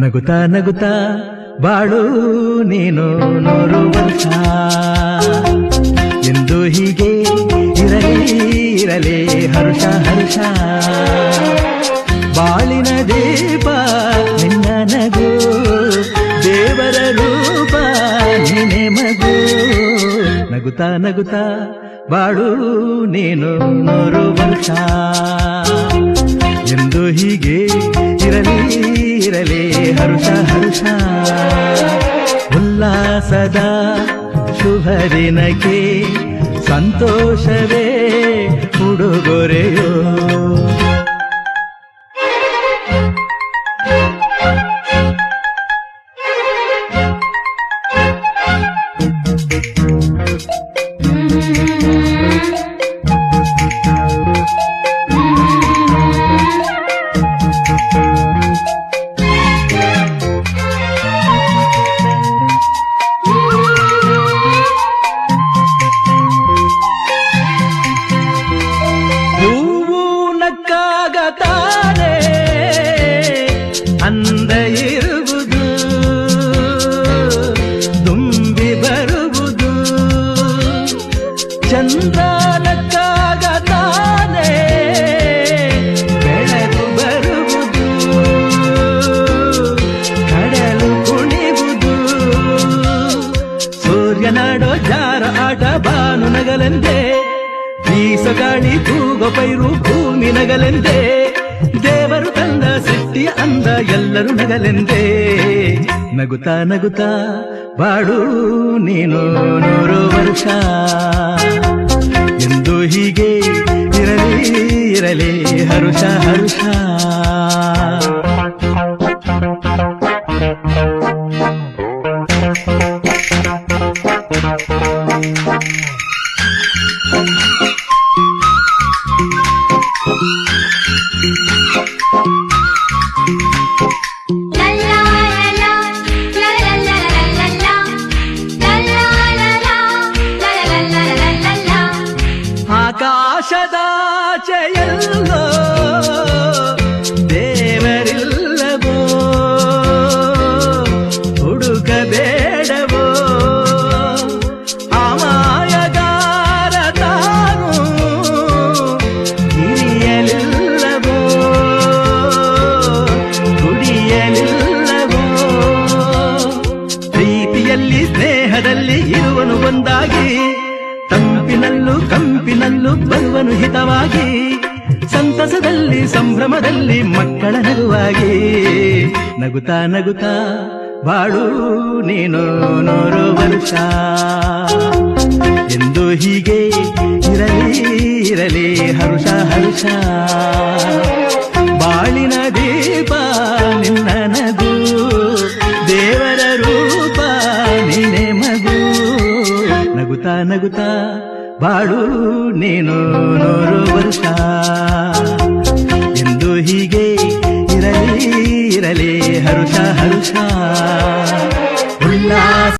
ನಗುತ್ತಾ ನಗುತ್ತಾ ಬಾಳು ನೀನು 100 ವರ್ಷ ಎಂದು ಹೀಗೆ ಇರಲಿ ಹರುಷ ಹರುಷ ಬಾಳಿನ ದೀಪ ನಿನ್ನ ನಗು ದೇವರ ರೂಪ ನೀನೆ ಮಗು ನಗುತ್ತಾ ನಗುತ್ತಾ ಬಾಳು ನೀನು 100 ವರ್ಷ ಎಂದು ಹೀಗೆ ಇರಲಿ ಹರುಷ ಹರುಷ ಉಲ್ಲಾಸದ ಶುಭ ದಿನಕ್ಕೆ ಸಂತೋಷವೇ ಉಡುಗೊರೆಯೋ ತಾನೆ ಅಂದ ಇರುವುದು ತುಂಬಿ ಬರುವುದು ಚಂದ್ರನಕ್ಕಾಗ ತಾನೆ ಬೆಳಕು ಬರುವುದು ಕಡಲು ಕುಣಿವುದು ಸೂರ್ಯನಾಡೋ ಜಾರ ಆಟ ಬಾನು ನಗಲೆಂದೇ ಬೀಸಗಾಳಿ ತೂಗೋ ಪೈರು ಭೂಮಿ ನಗಲೆಂದೇ ದೇವರು ತಂದ ಸೃಷ್ಟಿಯ ಅಂದ ಎಲ್ಲರೂ ನಗಲೆಂದೇ ನಗುತ್ತಾ ನಗುತ್ತಾ ಬಾಳು ನೀನು 100 ವರ್ಷ ಎಂದು ಹೀಗೆ ಇರಲಿ ಹರುಷ ಹರುಷ ಆಕಾಶದಾಚೆಯಲ್ಲೋ ದೇವರಿಲ್ಲವೋ ಹುಡುಕಬೇಡವೋ ಅಮಾಯಗಾರ ತಾನು ಹಿರಿಯಲಿಲ್ಲವೋ ಕುಡಿಯಲಿಲ್ಲವೋ ಪ್ರೀತಿಯಲ್ಲಿ ಸ್ನೇಹದಲ್ಲಿ ಇರುವನು ಒಂದಾಗಿ ತಂಪಿನಲ್ಲೂ ಕಂಪಿನಲ್ಲೂ ಬರುವನು ಹಿತವಾಗಿ ಸಂತಸದಲ್ಲಿ ಸಂಭ್ರಮದಲ್ಲಿ ಮಕ್ಕಳ ನಗುವಾಗಿ ನಗುತ್ತಾ ನಗುತ್ತಾ ಬಾಳು ನೀನು 100 ವರ್ಷ ಎಂದು ಹೀಗೆ ಇರಲಿ ಹರುಷ ಹರುಷ ಬಾಳಿನ ದೀಪ ನಿನ್ನ ನಗು ದೇವರ ರೂಪ ನೀನೆ ಮಗು ನಗುತ್ತಾ ನಗುತ್ತಾ ಬಾಳು ನೀನು 100 ವರ್ಷ ಎಂದು ಹೀಗೆ ಇರಲಿ ಹರುಷ ಹರುಷ ಉಲ್ಲಾಸ